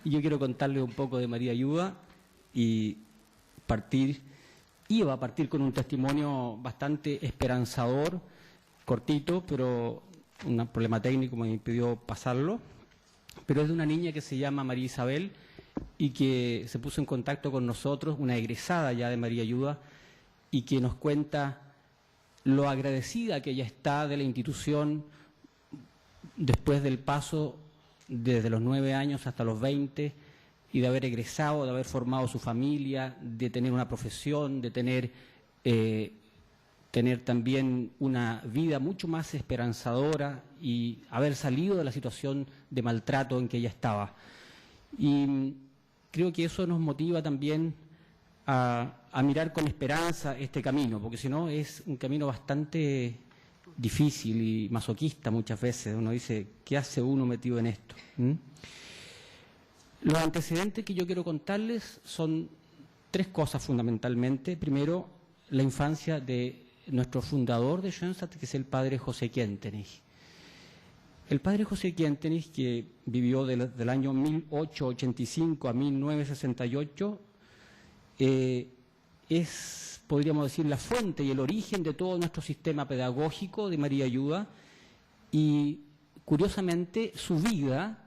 y yo quiero contarles un poco de María Ayuda y iba a partir con un testimonio bastante esperanzador, cortito, pero un problema técnico me impidió pasarlo, pero es de una niña que se llama María Isabel y que se puso en contacto con nosotros, una egresada ya de María Ayuda, y que nos cuenta lo agradecida que ella está de la institución después del paso desde los 9 años hasta los 20 y de haber egresado, de haber formado su familia, de tener una profesión, de tener también una vida mucho más esperanzadora y haber salido de la situación de maltrato en que ella estaba. Y creo que eso nos motiva también a mirar con esperanza este camino, porque si no es un camino bastante difícil y masoquista muchas veces. Uno dice, ¿qué hace uno metido en esto? Los antecedentes que yo quiero contarles son 3 cosas fundamentalmente. Primero, la infancia de nuestro fundador de Schoenstatt, que es el padre José Kientenich. El padre José Kientenich, que vivió del año 1885 a 1968, es, podríamos decir, la fuente y el origen de todo nuestro sistema pedagógico de María Ayuda, y curiosamente su vida,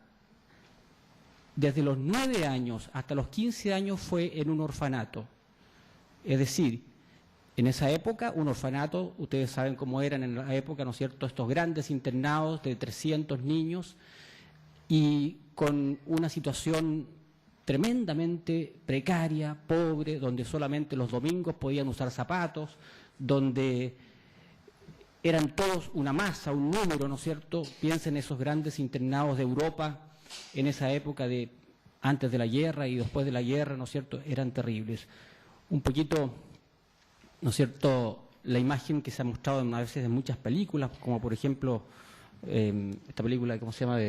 desde los 9 años hasta los 15 años, fue en un orfanato. Es decir, en esa época, un orfanato, ustedes saben cómo eran en la época, ¿no es cierto?, estos grandes internados de 300 niños y con una situación tremendamente precaria, pobre, donde solamente los domingos podían usar zapatos, donde eran todos una masa, un número, ¿no es cierto? Piensen en esos grandes internados de Europa en esa época de antes de la guerra y después de la guerra, ¿no es cierto?, eran terribles. Un poquito, ¿no es cierto?, la imagen que se ha mostrado a veces en muchas películas, como por ejemplo esta película, ¿cómo se llama?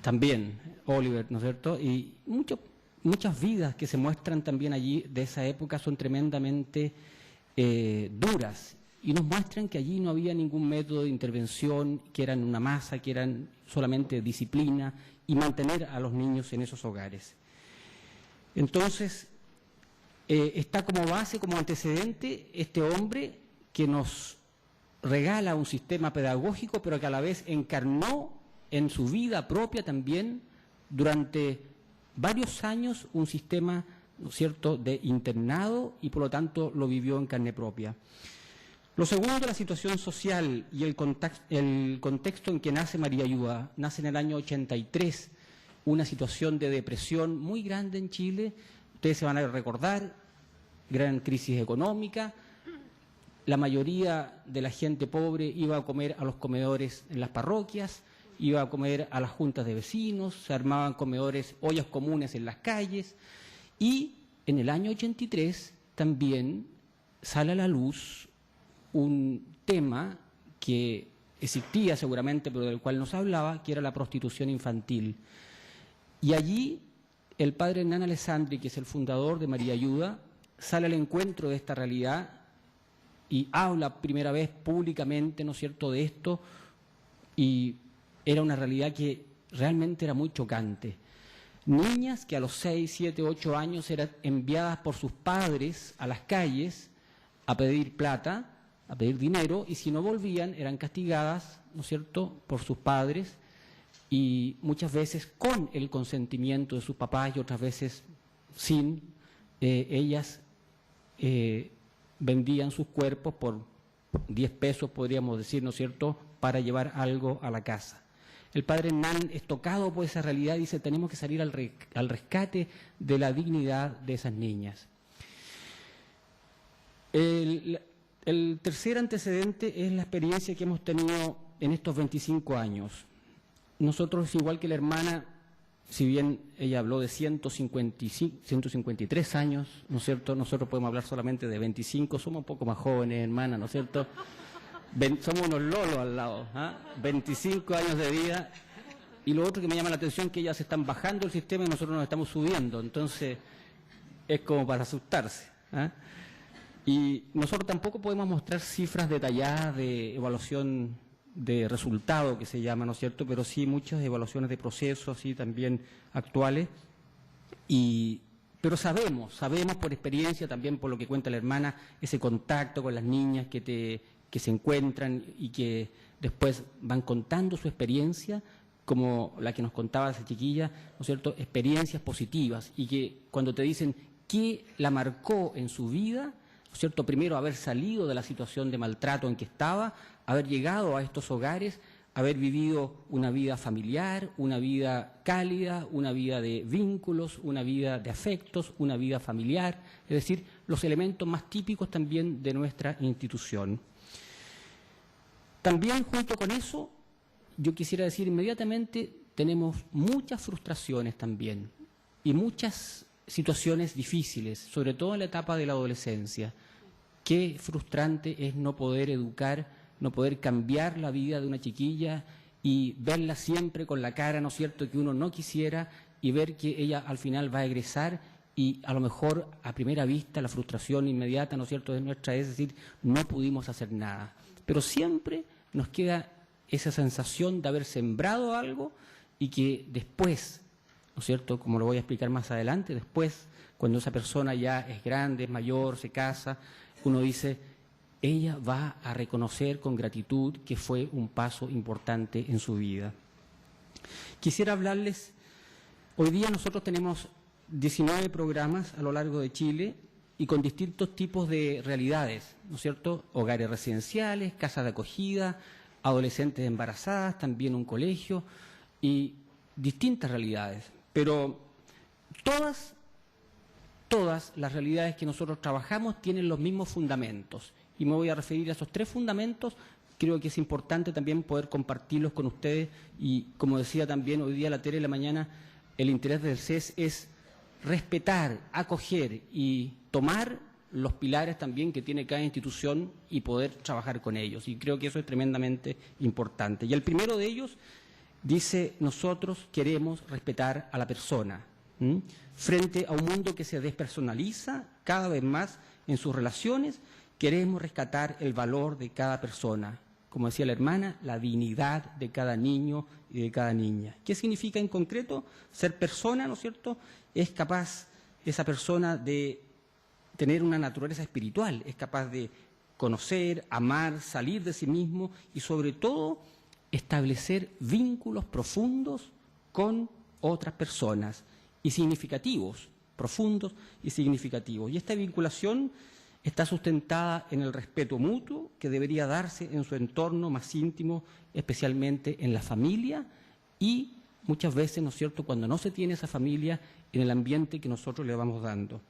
También, Oliver, ¿no es cierto? Y muchas vidas que se muestran también allí de esa época son tremendamente duras, y nos muestran que allí no había ningún método de intervención, que eran una masa, que eran solamente disciplina y mantener a los niños en esos hogares. Entonces, está como base, como antecedente, este hombre que nos regala un sistema pedagógico, pero que a la vez encarnó en su vida propia también durante varios años un sistema, ¿no es cierto?, de internado, y por lo tanto lo vivió en carne propia. Lo segundo, la situación social y el contexto en que nace María Ayuda. Nace en el año 83, una situación de depresión muy grande en Chile. Ustedes se van a recordar, gran crisis económica. La mayoría de la gente pobre iba a comer a los comedores en las parroquias, iba a comer a las juntas de vecinos, se armaban comedores, ollas comunes en las calles, y en el año 83 también sale a la luz un tema que existía seguramente, pero del cual no se hablaba, que era la prostitución infantil. Y allí el padre Hernán Alessandri, que es el fundador de María Ayuda, sale al encuentro de esta realidad y habla primera vez públicamente, ¿no es cierto?, de esto, y era una realidad que realmente era muy chocante. Niñas que a los 6, 7, 8 años eran enviadas por sus padres a las calles a pedir plata, a pedir dinero, y si no volvían eran castigadas, ¿no es cierto?, por sus padres, y muchas veces con el consentimiento de sus papás y otras veces sin. Ellas vendían sus cuerpos por 10 pesos, podríamos decir, ¿no es cierto?, para llevar algo a la casa. El padre Hernán es tocado por esa realidad y dice, tenemos que salir al rescate de la dignidad de esas niñas. El tercer antecedente es la experiencia que hemos tenido en estos 25 años. Nosotros, igual que la hermana, si bien ella habló de 153 años, ¿no es cierto?, nosotros podemos hablar solamente de 25, somos un poco más jóvenes, hermana, ¿no es cierto?, somos unos lolos al lado, 25 años de vida. Y lo otro que me llama la atención es que ellas están bajando el sistema y nosotros nos estamos subiendo, entonces es como para asustarse. Y nosotros tampoco podemos mostrar cifras detalladas de evaluación de resultado que se llama, ¿no es cierto?, pero sí muchas evaluaciones de procesos, así también actuales, pero sabemos por experiencia, también por lo que cuenta la hermana, ese contacto con las niñas que se encuentran y que después van contando su experiencia, como la que nos contaba esa chiquilla, ¿no es cierto?, experiencias positivas, y que cuando te dicen qué la marcó en su vida, ¿no es cierto?, primero haber salido de la situación de maltrato en que estaba, haber llegado a estos hogares, haber vivido una vida familiar, una vida cálida, una vida de vínculos, una vida de afectos, una vida familiar, es decir, los elementos más típicos también de nuestra institución. También junto con eso, yo quisiera decir inmediatamente, tenemos muchas frustraciones también y muchas situaciones difíciles, sobre todo en la etapa de la adolescencia. Qué frustrante es no poder educar, no poder cambiar la vida de una chiquilla y verla siempre con la cara, ¿no es cierto?, que uno no quisiera, y ver que ella al final va a egresar y a lo mejor a primera vista la frustración inmediata, ¿no es cierto?, de nuestra, es decir, no pudimos hacer nada. Pero siempre nos queda esa sensación de haber sembrado algo y que después, ¿no es cierto?, como lo voy a explicar más adelante, después, cuando esa persona ya es grande, es mayor, se casa, uno dice, ella va a reconocer con gratitud que fue un paso importante en su vida. Quisiera hablarles, hoy día nosotros tenemos 19 programas a lo largo de Chile y con distintos tipos de realidades, ¿no es cierto?, hogares residenciales, casas de acogida, adolescentes embarazadas, también un colegio y distintas realidades. Pero todas las realidades que nosotros trabajamos tienen los mismos fundamentos. Y me voy a referir a esos 3 fundamentos. Creo que es importante también poder compartirlos con ustedes y, como decía también hoy día la Tere de la mañana, el interés del CES es respetar, acoger y tomar los pilares también que tiene cada institución y poder trabajar con ellos. Y creo que eso es tremendamente importante. Y el primero de ellos dice, nosotros queremos respetar a la persona. Frente a un mundo que se despersonaliza cada vez más en sus relaciones, queremos rescatar el valor de cada persona, como decía la hermana, la dignidad de cada niño y de cada niña. ¿Qué significa en concreto? Ser persona, ¿no es cierto? Es capaz esa persona de tener una naturaleza espiritual, es capaz de conocer, amar, salir de sí mismo y sobre todo establecer vínculos profundos con otras personas y significativos, profundos y significativos. Y esta vinculación está sustentada en el respeto mutuo que debería darse en su entorno más íntimo, especialmente en la familia y muchas veces, ¿no es cierto?, cuando no se tiene esa familia, en el ambiente que nosotros le vamos dando.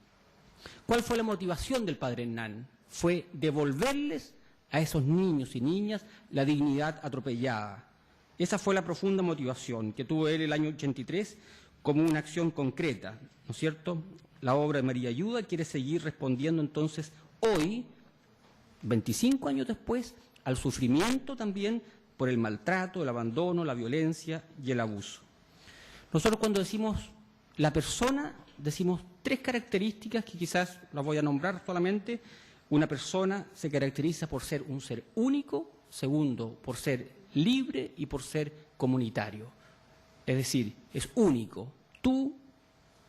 ¿Cuál fue la motivación del padre Hernán? Fue devolverles a esos niños y niñas la dignidad atropellada. Esa fue la profunda motivación que tuvo él el año 83 como una acción concreta, ¿no es cierto? La obra de María Ayuda quiere seguir respondiendo entonces hoy, 25 años después, al sufrimiento también por el maltrato, el abandono, la violencia y el abuso. Nosotros cuando decimos la persona, decimos 3 características que quizás las voy a nombrar solamente. Una persona se caracteriza por ser un ser único, segundo, por ser libre y por ser comunitario. Es decir, es único. Tú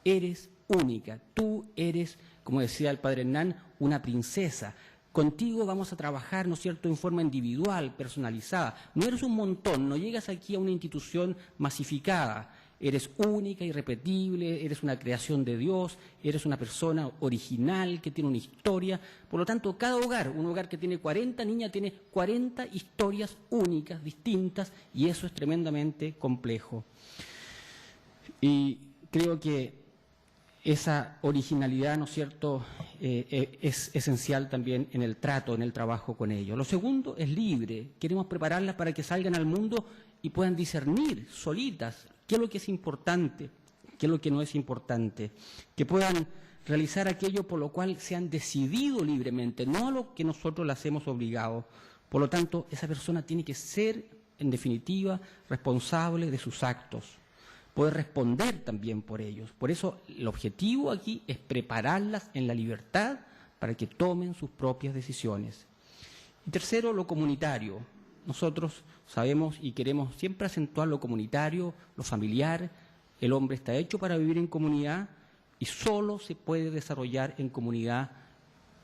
eres única, tú eres, como decía el padre Hernán, una princesa. Contigo vamos a trabajar, ¿no es cierto?, en forma individual, personalizada. No eres un montón, no llegas aquí a una institución masificada. Eres única, irrepetible, eres una creación de Dios, eres una persona original que tiene una historia. Por lo tanto, cada hogar, un hogar que tiene 40 niñas, tiene 40 historias únicas, distintas, y eso es tremendamente complejo. Y creo que esa originalidad, ¿no es cierto?, es esencial también en el trato, en el trabajo con ellos. Lo segundo es libre. Queremos prepararlas para que salgan al mundo y puedan discernir solitas qué es lo que es importante, qué es lo que no es importante, que puedan realizar aquello por lo cual se han decidido libremente, no a lo que nosotros las hemos obligado. Por lo tanto, esa persona tiene que ser, en definitiva, responsable de sus actos, poder responder también por ellos. Por eso, el objetivo aquí es prepararlas en la libertad para que tomen sus propias decisiones. Y tercero, lo comunitario. nosotros sabemos y queremos siempre acentuar lo comunitario, lo familiar. El hombre está hecho para vivir en comunidad y solo se puede desarrollar en comunidad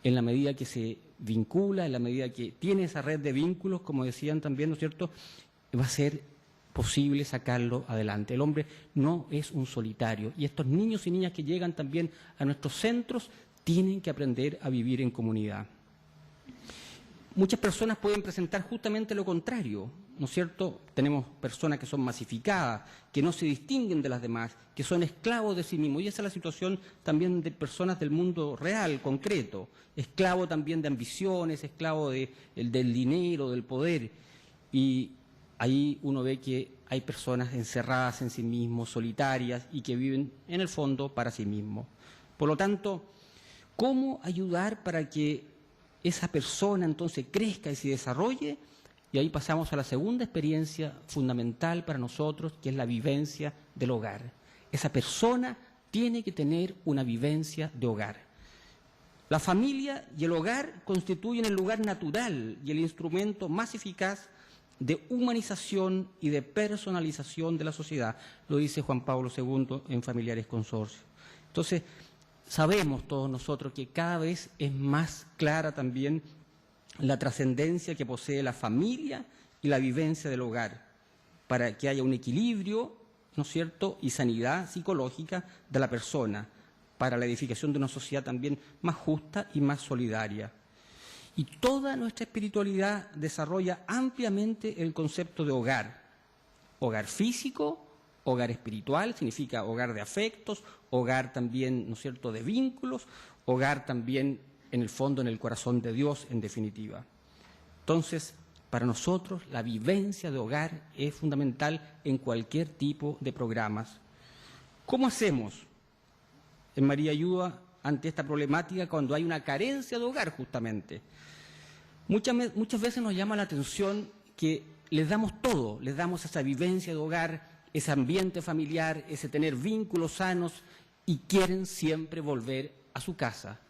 en la medida que se vincula, en la medida que tiene esa red de vínculos, como decían también, ¿no es cierto?, va a ser posible sacarlo adelante. El hombre no es un solitario y estos niños y niñas que llegan también a nuestros centros tienen que aprender a vivir en comunidad. Muchas personas pueden presentar justamente lo contrario, ¿no es cierto? Tenemos personas que son masificadas, que no se distinguen de las demás, que son esclavos de sí mismos. Y esa es la situación también de personas del mundo real, concreto. Esclavo también de ambiciones, esclavo del dinero, del poder. Y ahí uno ve que hay personas encerradas en sí mismos, solitarias, y que viven en el fondo para sí mismos. Por lo tanto, ¿cómo ayudar para que esa persona entonces crezca y se desarrolle? Y ahí pasamos a la segunda experiencia fundamental para nosotros, que es la vivencia del hogar. Esa persona tiene que tener una vivencia de hogar. La familia y el hogar constituyen el lugar natural y el instrumento más eficaz de humanización y de personalización de la sociedad, lo dice Juan Pablo II en Familiares Consorcio. Entonces, sabemos todos nosotros que cada vez es más clara también la trascendencia que posee la familia y la vivencia del hogar, para que haya un equilibrio, ¿no es cierto?, y sanidad psicológica de la persona, para la edificación de una sociedad también más justa y más solidaria. Y toda nuestra espiritualidad desarrolla ampliamente el concepto de hogar. Hogar físico, hogar espiritual, significa hogar de afectos, hogar también, ¿no es cierto?, de vínculos, hogar también en el fondo, en el corazón de Dios, en definitiva. Entonces, para nosotros la vivencia de hogar es fundamental en cualquier tipo de programas. ¿Cómo hacemos en María Ayuda ante esta problemática cuando hay una carencia de hogar justamente? Muchas veces nos llama la atención que les damos todo, les damos esa vivencia de hogar, ese ambiente familiar, ese tener vínculos sanos, y quieren siempre volver a su casa.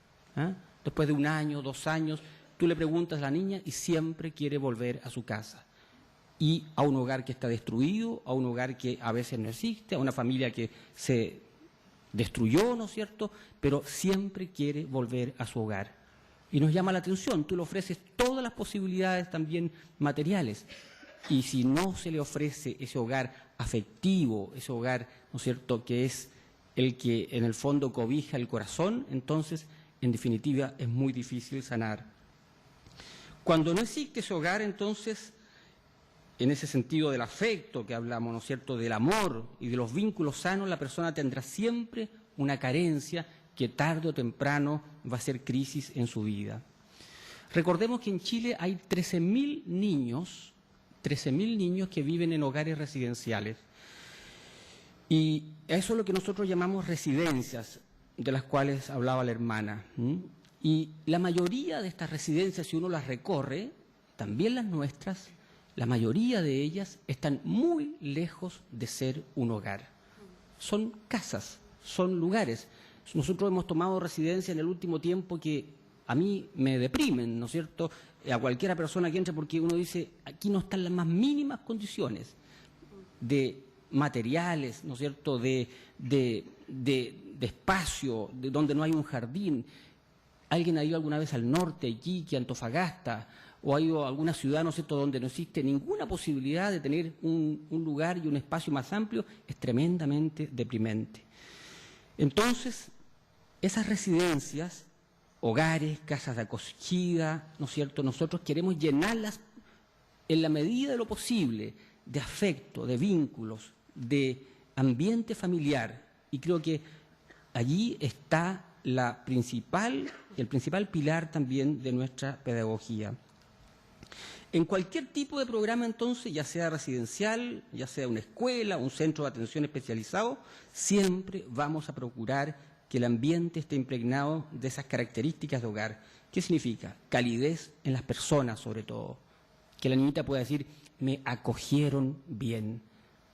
Después de 1 año, 2 años, tú le preguntas a la niña y siempre quiere volver a su casa. Y a un hogar que está destruido, a un hogar que a veces no existe, a una familia que se destruyó, ¿no es cierto?, pero siempre quiere volver a su hogar. Y nos llama la atención, tú le ofreces todas las posibilidades también materiales, y si no se le ofrece ese hogar afectivo, ese hogar, ¿no es cierto?, que es el que en el fondo cobija el corazón, entonces, en definitiva, es muy difícil sanar. Cuando no existe ese hogar, entonces, en ese sentido del afecto que hablamos, ¿no es cierto?, del amor y de los vínculos sanos, la persona tendrá siempre una carencia que tarde o temprano va a ser crisis en su vida. Recordemos que en Chile hay 13.000 niños que viven en hogares residenciales. Y eso es lo que nosotros llamamos residencias, de las cuales hablaba la hermana. Y la mayoría de estas residencias, si uno las recorre, también las nuestras, la mayoría de ellas están muy lejos de ser un hogar. Son casas, son lugares. Nosotros hemos tomado residencia en el último tiempo que a mí me deprimen, ¿no es cierto?, a cualquiera persona que entre, porque uno dice, aquí no están las más mínimas condiciones de materiales, ¿no es cierto?, de espacio, de donde no hay un jardín. ¿Alguien ha ido alguna vez al norte, a Iquique, Antofagasta, o ha ido a alguna ciudad, ¿no es cierto?, donde no existe ninguna posibilidad de tener un lugar y un espacio más amplio? Es tremendamente deprimente. Entonces, esas residencias, hogares, casas de acogida, ¿no es cierto?, nosotros queremos llenarlas en la medida de lo posible de afecto, de vínculos, de ambiente familiar. Y creo que allí está el principal pilar también de nuestra pedagogía. En cualquier tipo de programa, entonces, ya sea residencial, ya sea una escuela, un centro de atención especializado, siempre vamos a procurar que el ambiente esté impregnado de esas características de hogar. ¿Qué significa? Calidez en las personas, sobre todo. Que la niñita pueda decir, me acogieron bien.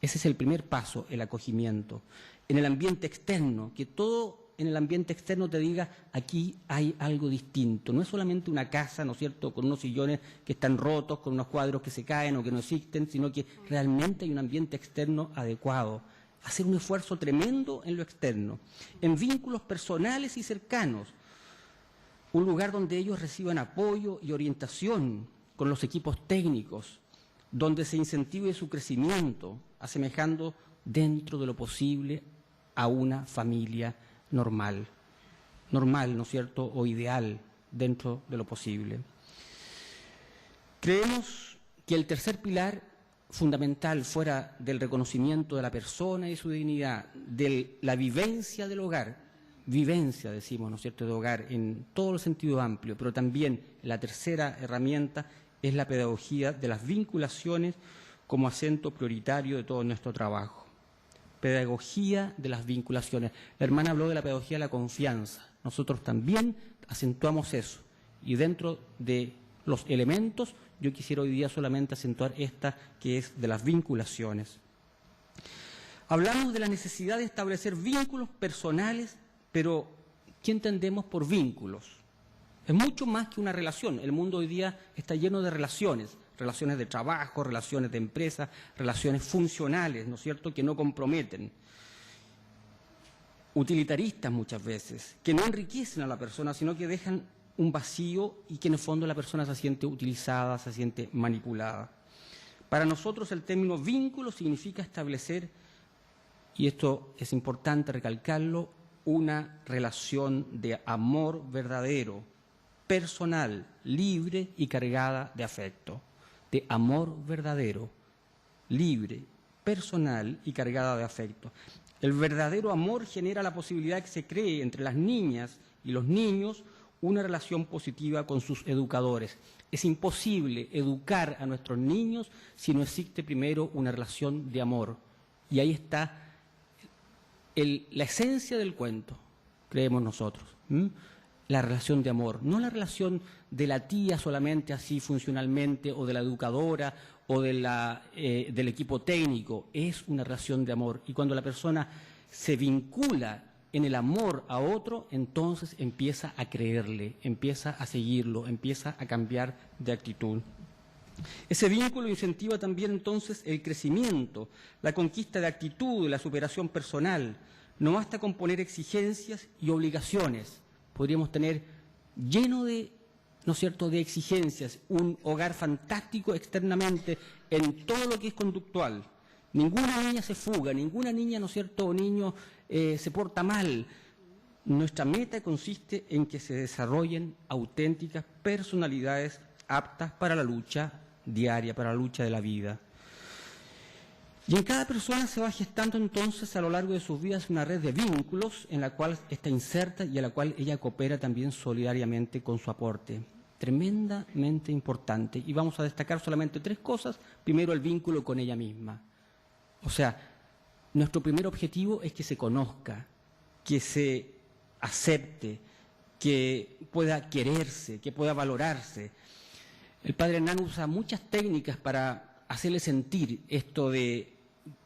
Ese es el primer paso, el acogimiento. En el ambiente externo, que todo en el ambiente externo te diga, aquí hay algo distinto. No es solamente una casa, ¿no es cierto?, con unos sillones que están rotos, con unos cuadros que se caen o que no existen, sino que realmente hay un ambiente externo adecuado. Hacer un esfuerzo tremendo en lo externo, en vínculos personales y cercanos. Un lugar donde ellos reciban apoyo y orientación con los equipos técnicos, donde se incentive su crecimiento, asemejando dentro de lo posible a una familia normal, ¿no es cierto?, o ideal, dentro de lo posible. Creemos que el tercer pilar fundamental, fuera del reconocimiento de la persona y su dignidad, de la vivencia del hogar, vivencia, decimos, ¿no es cierto?, de hogar en todo el sentido amplio, pero también la tercera herramienta es la pedagogía de las vinculaciones como acento prioritario de todo nuestro trabajo. Pedagogía de las vinculaciones. La hermana habló de la pedagogía de la confianza. Nosotros también acentuamos eso. Y dentro de los elementos, yo quisiera hoy día solamente acentuar esta, que es de las vinculaciones. Hablamos de la necesidad de establecer vínculos personales, pero ¿qué entendemos por vínculos? Es mucho más que una relación. El mundo hoy día está lleno de relaciones, relaciones de trabajo, relaciones de empresa, relaciones funcionales, ¿no es cierto?, que no comprometen. Utilitaristas muchas veces, que no enriquecen a la persona, sino que dejan un vacío y que en el fondo la persona se siente utilizada, se siente manipulada. Para nosotros el término vínculo significa establecer, y esto es importante recalcarlo, una relación de amor verdadero, personal, libre y cargada de afecto. De amor verdadero, libre, personal y cargada de afecto. El verdadero amor genera la posibilidad de que se cree entre las niñas y los niños una relación positiva con sus educadores. Es imposible educar a nuestros niños si no existe primero una relación de amor. Y ahí está la esencia del cuento, creemos nosotros. La relación de amor, no la relación de la tía solamente así funcionalmente, o de la educadora, o de del equipo técnico. Es una relación de amor. Y cuando la persona se vincula en el amor a otro, entonces empieza a creerle, empieza a seguirlo, empieza a cambiar de actitud. Ese vínculo incentiva también entonces el crecimiento, la conquista de actitud, la superación personal. No basta con poner exigencias y obligaciones. Podríamos tener lleno de, ¿no es cierto?, de exigencias, un hogar fantástico externamente en todo lo que es conductual. Ninguna niña se fuga, ninguna niña, ¿no es cierto?, o niño se porta mal. Nuestra meta consiste en que se desarrollen auténticas personalidades aptas para la lucha diaria, para la lucha de la vida. Y en cada persona se va gestando entonces a lo largo de sus vidas una red de vínculos en la cual está inserta y a la cual ella coopera también solidariamente con su aporte. Tremendamente importante. Y vamos a destacar solamente tres cosas. Primero, el vínculo con ella misma. O sea, nuestro primer objetivo es que se conozca, que se acepte, que pueda quererse, que pueda valorarse. El padre Hernán usa muchas técnicas para hacerle sentir esto de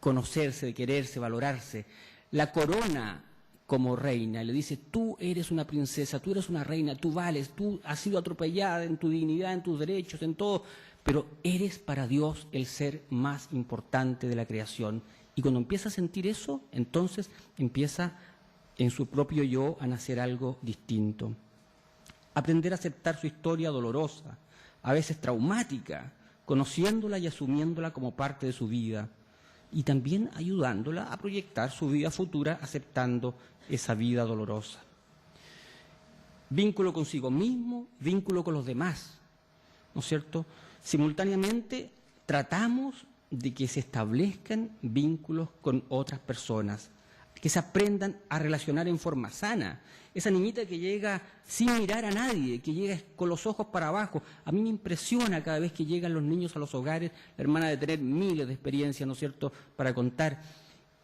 conocerse, de quererse, valorarse. La corona como reina, le dice, tú eres una princesa, tú eres una reina, tú vales, tú has sido atropellada en tu dignidad, en tus derechos, en todo, pero eres para Dios el ser más importante de la creación. Y cuando empieza a sentir eso, entonces empieza en su propio yo a nacer algo distinto. Aprender a aceptar su historia dolorosa, a veces traumática, conociéndola y asumiéndola como parte de su vida, y también ayudándola a proyectar su vida futura aceptando esa vida dolorosa. Vínculo consigo mismo, vínculo con los demás, ¿no es cierto? Simultáneamente tratamos de que se establezcan vínculos con otras personas, que se aprendan a relacionar en forma sana. Esa niñita que llega sin mirar a nadie, que llega con los ojos para abajo. A mí me impresiona cada vez que llegan los niños a los hogares, la hermana de tener miles de experiencias, ¿no es cierto?, para contar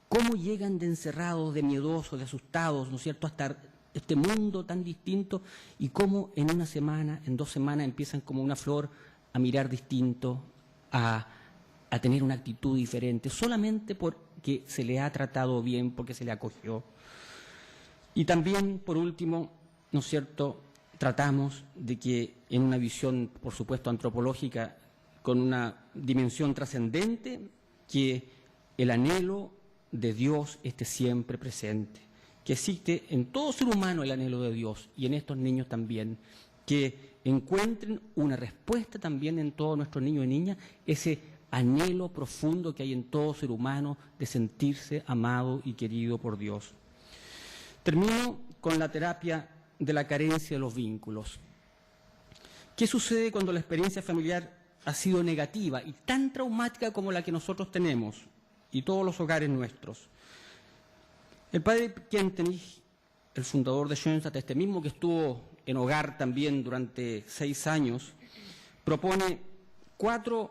cómo llegan de encerrados, de miedosos, de asustados, ¿no es cierto?, hasta este mundo tan distinto, y cómo en una semana, en 2 semanas empiezan como una flor a mirar distinto, a tener una actitud diferente, solamente porque se le ha tratado bien, porque se le acogió. Y también, por último, ¿no es cierto?, tratamos de que en una visión, por supuesto, antropológica, con una dimensión trascendente, que el anhelo de Dios esté siempre presente, que existe en todo ser humano el anhelo de Dios y en estos niños también, que encuentren una respuesta también en todos nuestros niños y niñas, ese anhelo profundo que hay en todo ser humano de sentirse amado y querido por Dios. Termino con la terapia de la carencia de los vínculos. ¿Qué sucede cuando la experiencia familiar ha sido negativa y tan traumática como la que nosotros tenemos y todos los hogares nuestros? El padre Kentenich, el fundador de Schoenstatt, este mismo que estuvo en hogar también durante 6 años, propone cuatro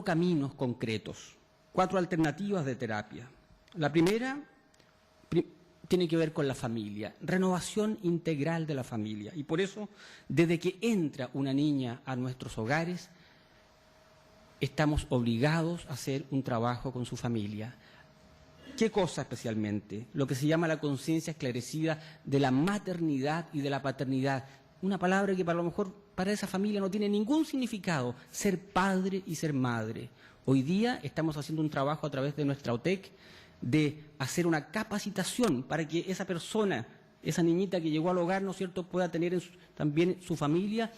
caminos concretos, 4 alternativas de terapia. La primera tiene que ver con la familia, renovación integral de la familia. Y por eso, desde que entra una niña a nuestros hogares, estamos obligados a hacer un trabajo con su familia. ¿Qué cosa especialmente? Lo que se llama la conciencia esclarecida de la maternidad y de la paternidad. Una palabra que para lo mejor para esa familia no tiene ningún significado, ser padre y ser madre. Hoy día estamos haciendo un trabajo a través de nuestra OTEC de hacer una capacitación para que esa persona, esa niñita que llegó al hogar, ¿no es cierto?, pueda tener también su familia,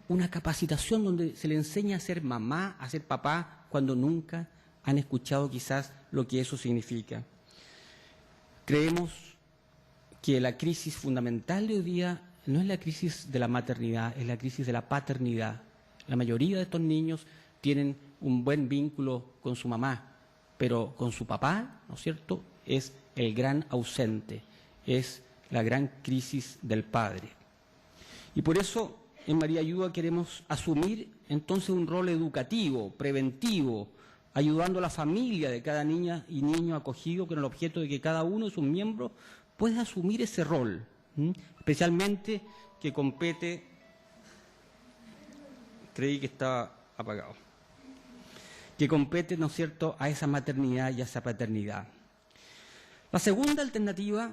una capacitación donde se le enseña a ser mamá, a ser papá, cuando nunca han escuchado quizás lo que eso significa. Creemos que la crisis fundamental de hoy día no es la crisis de la maternidad, es la crisis de la paternidad. La mayoría de estos niños tienen un buen vínculo con su mamá, pero con su papá, ¿no es cierto?, es el gran ausente, es la gran crisis del padre. Y por eso en María Ayuda queremos asumir entonces un rol educativo, preventivo, ayudando a la familia de cada niña y niño acogido con el objeto de que cada uno de sus miembros pueda asumir ese rol, especialmente que compete, creí que estaba apagado, que compete, ¿no es cierto?, a esa maternidad y a esa paternidad. La segunda alternativa,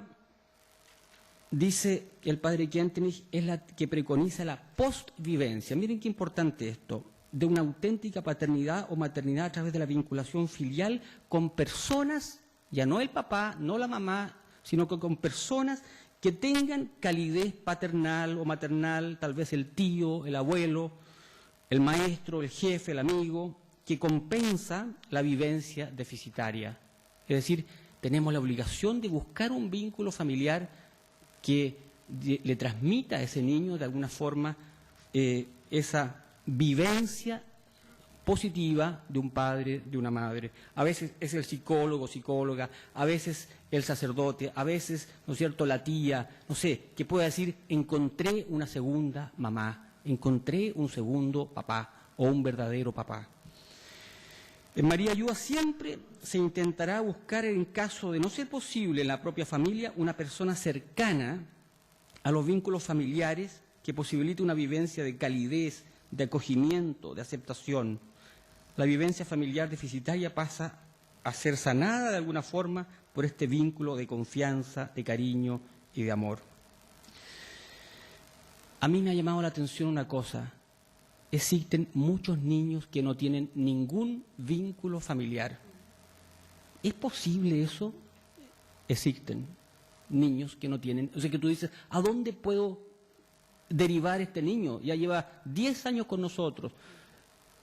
dice el padre Kentenich, es la que preconiza la postvivencia. Miren qué importante esto, de una auténtica paternidad o maternidad a través de la vinculación filial con personas, ya no el papá, no la mamá, sino que con personas que tengan calidez paternal o maternal, tal vez el tío, el abuelo, el maestro, el jefe, el amigo, que compensa la vivencia deficitaria. Es decir, tenemos la obligación de buscar un vínculo familiar que le transmita a ese niño de alguna forma esa vivencia positiva de un padre, de una madre. A veces es el psicólogo, psicóloga, a veces el sacerdote, a veces, ¿no es cierto?, la tía, no sé, que pueda decir, encontré una segunda mamá, encontré un segundo papá o un verdadero papá. En María Ayuda siempre se intentará buscar, en caso de no ser posible en la propia familia, una persona cercana a los vínculos familiares que posibilite una vivencia de calidez, de acogimiento, de aceptación. La vivencia familiar deficitaria pasa a ser sanada de alguna forma por este vínculo de confianza, de cariño y de amor. A mí me ha llamado la atención una cosa. Existen muchos niños que no tienen ningún vínculo familiar. ¿Es posible eso? Existen niños que no tienen. O sea, que tú dices, ¿a dónde puedo derivar este niño? Ya lleva 10 años con nosotros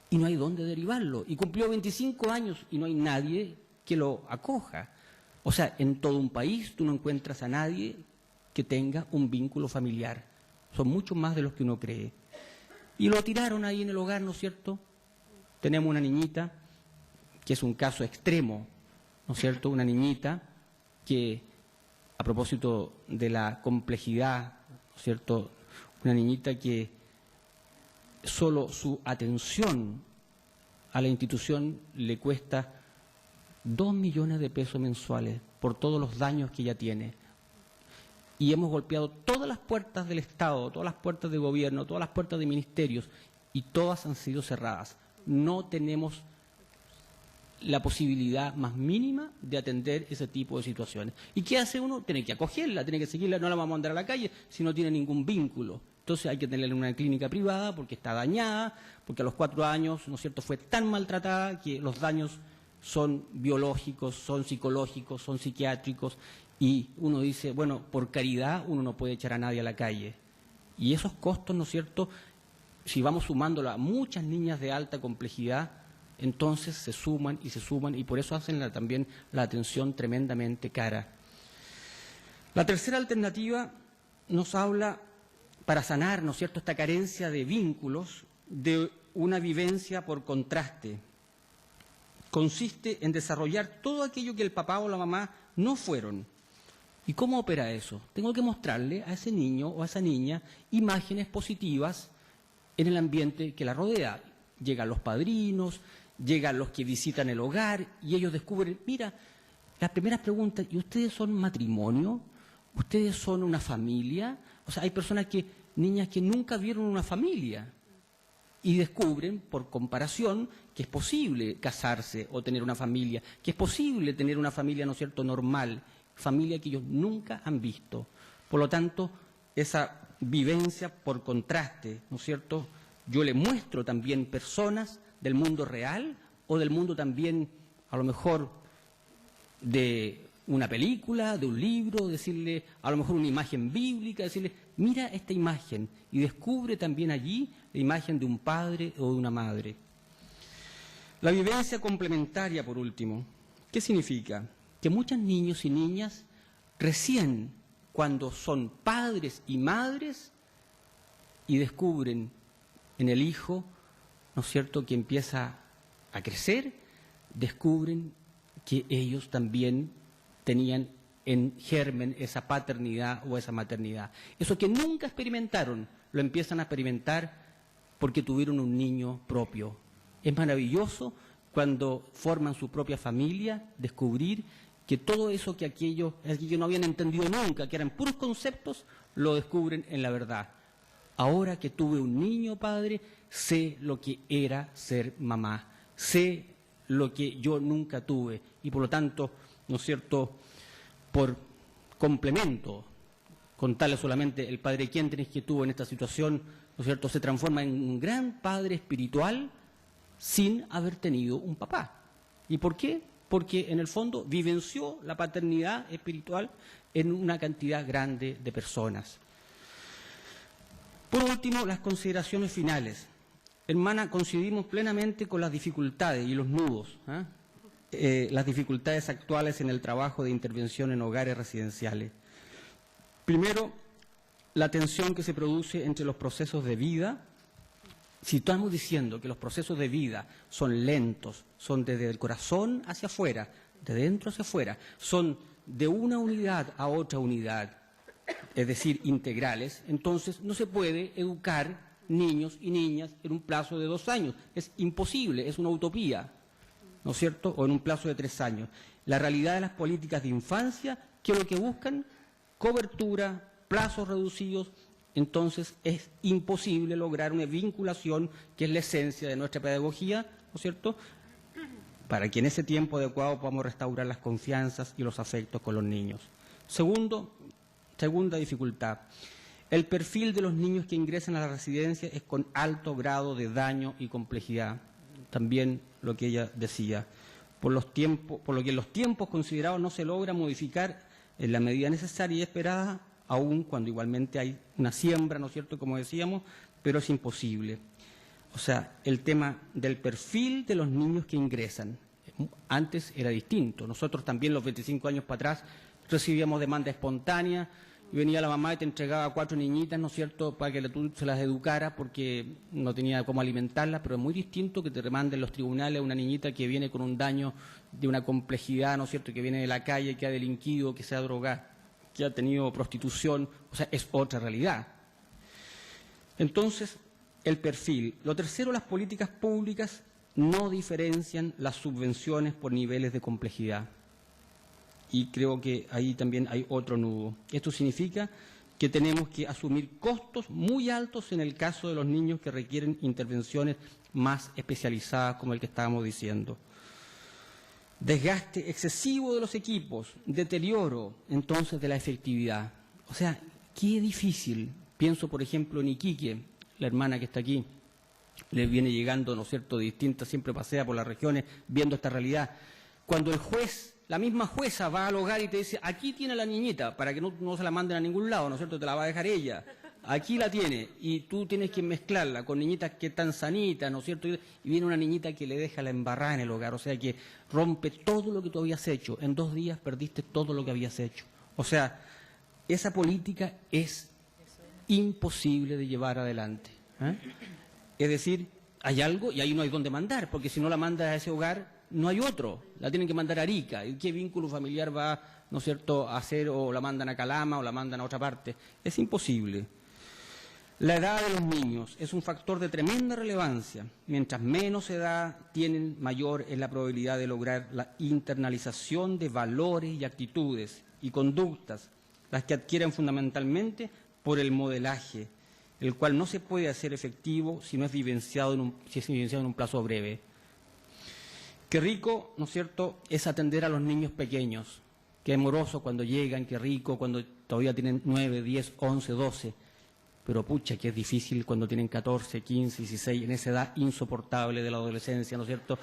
y no hay dónde derivarlo. Y cumplió 25 años y no hay nadie que lo acoja. O sea, en todo un país tú no encuentras a nadie que tenga un vínculo familiar. Son muchos más de los que uno cree. Y lo tiraron ahí en el hogar, ¿no es cierto? Tenemos una niñita, que es un caso extremo, ¿no es cierto? Una niñita que, a propósito de la complejidad, ¿no es cierto?, una niñita que solo su atención a la institución le cuesta 2 millones de pesos mensuales por todos los daños que ella tiene. Y hemos golpeado todas las puertas del Estado, todas las puertas de gobierno, todas las puertas de ministerios, y todas han sido cerradas. No tenemos la posibilidad más mínima de atender ese tipo de situaciones. ¿Y qué hace uno? Tiene que acogerla, tiene que seguirla, no la vamos a mandar a la calle si no tiene ningún vínculo. Entonces hay que tenerla en una clínica privada porque está dañada, porque a los 4 años, ¿no es cierto?, fue tan maltratada que los daños son biológicos, son psicológicos, son psiquiátricos, y uno dice, bueno, por caridad uno no puede echar a nadie a la calle. Y esos costos, ¿no es cierto?, si vamos sumándolo a muchas niñas de alta complejidad, entonces se suman, y por eso hacen también la atención tremendamente cara. La tercera alternativa nos habla, para sanar, ¿no es cierto?, esta carencia de vínculos, de una vivencia por contraste. Consiste en desarrollar todo aquello que el papá o la mamá no fueron. ¿Y cómo opera eso? Tengo que mostrarle a ese niño o a esa niña imágenes positivas en el ambiente que la rodea. Llegan los padrinos, llegan los que visitan el hogar y ellos descubren, mira, las primeras preguntas, ¿y ustedes son matrimonio? ¿Ustedes son una familia? O sea, hay personas niñas que nunca vieron una familia y descubren, por comparación, que es posible casarse o tener una familia, que es posible tener una familia, ¿no es cierto?, normal, familia que ellos nunca han visto. Por lo tanto, esa vivencia por contraste, ¿no es cierto?, yo le muestro también personas del mundo real o del mundo también, a lo mejor, de una película, de un libro, decirle a lo mejor una imagen bíblica, decirle, mira esta imagen, y descubre también allí la imagen de un padre o de una madre. La vivencia complementaria, por último, ¿qué significa? Que muchos niños y niñas recién cuando son padres y madres y descubren en el hijo, ¿no es cierto?, que empieza a crecer, descubren que ellos también tenían en germen esa paternidad o esa maternidad. Eso que nunca experimentaron, lo empiezan a experimentar porque tuvieron un niño propio. Es maravilloso cuando forman su propia familia, descubrir que todo eso que aquellos no habían entendido nunca, que eran puros conceptos, lo descubren en la verdad. Ahora que tuve un niño padre, sé lo que era ser mamá, sé lo que yo nunca tuve y por lo tanto, ¿no es cierto?, por complemento, contarle solamente el padre Kientrich que tuvo en esta situación, ¿no es cierto?, se transforma en un gran padre espiritual sin haber tenido un papá. ¿Y por qué? Porque en el fondo vivenció la paternidad espiritual en una cantidad grande de personas. Por último, las consideraciones finales. Hermana, coincidimos plenamente con las dificultades y los nudos, las dificultades actuales en el trabajo de intervención en hogares residenciales. Primero, la tensión que se produce entre los procesos de vida. Si estamos diciendo que los procesos de vida son lentos, son desde el corazón hacia afuera, de dentro hacia afuera, son de una unidad a otra unidad, es decir, integrales, entonces no se puede educar niños y niñas en un plazo de 2 años. Es imposible, es una utopía, ¿no es cierto?, o en un plazo de 3 años. La realidad de las políticas de infancia, ¿qué es lo que buscan? Cobertura, plazos reducidos. Entonces es imposible lograr una vinculación, que es la esencia de nuestra pedagogía, ¿no es cierto?, para que en ese tiempo adecuado podamos restaurar las confianzas y los afectos con los niños. Segunda dificultad, el perfil de los niños que ingresan a la residencia es con alto grado de daño y complejidad. También lo que ella decía, por lo que en los tiempos considerados no se logra modificar en la medida necesaria y esperada, aún cuando igualmente hay una siembra, ¿no es cierto?, como decíamos, pero es imposible. O sea, el tema del perfil de los niños que ingresan, antes era distinto. Nosotros también los 25 años para atrás recibíamos demanda espontánea y venía la mamá y te entregaba 4 niñitas, ¿no es cierto?, para que tú se las educara porque no tenía cómo alimentarlas, pero es muy distinto que te remanden los tribunales a una niñita que viene con un daño de una complejidad, ¿no es cierto?, que viene de la calle, que ha delinquido, que se ha drogado, que ha tenido prostitución, o sea, es otra realidad. Entonces, el perfil. Lo tercero, las políticas públicas no diferencian las subvenciones por niveles de complejidad. Y creo que ahí también hay otro nudo. Esto significa que tenemos que asumir costos muy altos en el caso de los niños que requieren intervenciones más especializadas, como el que estábamos diciendo. Desgaste excesivo de los equipos, deterioro entonces de la efectividad. O sea, qué difícil. Pienso, por ejemplo, en Iquique, la hermana que está aquí, le viene llegando, ¿no es cierto?, de distintas, siempre pasea por las regiones viendo esta realidad. Cuando el juez, la misma jueza va al hogar y te dice, aquí tiene la niñita, para que no se la manden a ningún lado, ¿no es cierto?, te la va a dejar ella. Aquí la tiene, y tú tienes que mezclarla con niñitas que están sanitas, ¿no es cierto? Y viene una niñita que le deja la embarrada en el hogar, o sea que rompe todo lo que tú habías hecho. En 2 días perdiste todo lo que habías hecho. O sea, esa política es imposible de llevar adelante. Es decir, hay algo y ahí no hay dónde mandar, porque si no la mandas a ese hogar, no hay otro. La tienen que mandar a Arica. ¿Y qué vínculo familiar va, ¿no es cierto?, a hacer, o la mandan a Calama o la mandan a otra parte? Es imposible. La edad de los niños es un factor de tremenda relevancia. Mientras menos edad tienen, mayor es la probabilidad de lograr la internalización de valores y actitudes y conductas, las que adquieren fundamentalmente por el modelaje, el cual no se puede hacer efectivo si no es vivenciado en un plazo breve. Qué rico, ¿no es cierto?, es atender a los niños pequeños. Qué amoroso cuando llegan, qué rico cuando todavía tienen 9, 10, 11, 12. Pero pucha, que es difícil cuando tienen 14, 15, 16, en esa edad insoportable de la adolescencia, ¿no es cierto?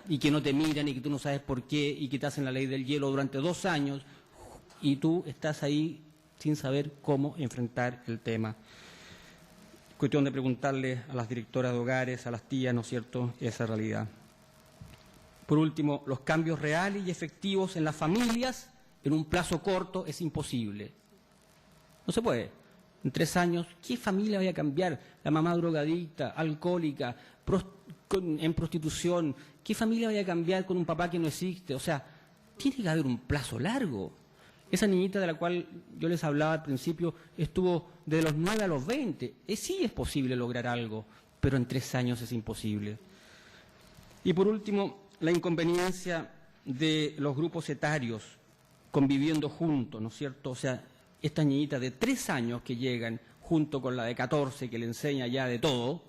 Y que no te miran y que tú no sabes por qué y que te hacen la ley del hielo durante 2 años y tú estás ahí sin saber cómo enfrentar el tema. Cuestión de preguntarle a las directoras de hogares, a las tías, ¿no es cierto?, esa realidad. Por último, los cambios reales y efectivos en las familias en un plazo corto es imposible. No se puede. En 3 años, ¿qué familia vaya a cambiar? La mamá drogadicta, alcohólica, en prostitución. ¿Qué familia vaya a cambiar con un papá que no existe? O sea, tiene que haber un plazo largo. Esa niñita de la cual yo les hablaba al principio estuvo de los 9 a los 20. Sí es posible lograr algo, pero en 3 años es imposible. Y por último, la inconveniencia de los grupos etarios conviviendo juntos, ¿no es cierto? O sea, estas niñitas de 3 años que llegan junto con la de 14 que le enseña ya de todo,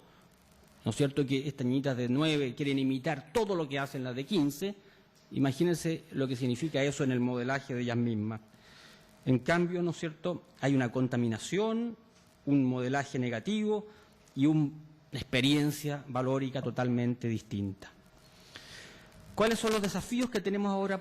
¿no es cierto?, que estas niñitas de 9 quieren imitar todo lo que hacen las de 15, imagínense lo que significa eso en el modelaje de ellas mismas. En cambio, ¿no es cierto?, hay una contaminación, un modelaje negativo y una experiencia valórica totalmente distinta. ¿Cuáles son los desafíos que tenemos ahora?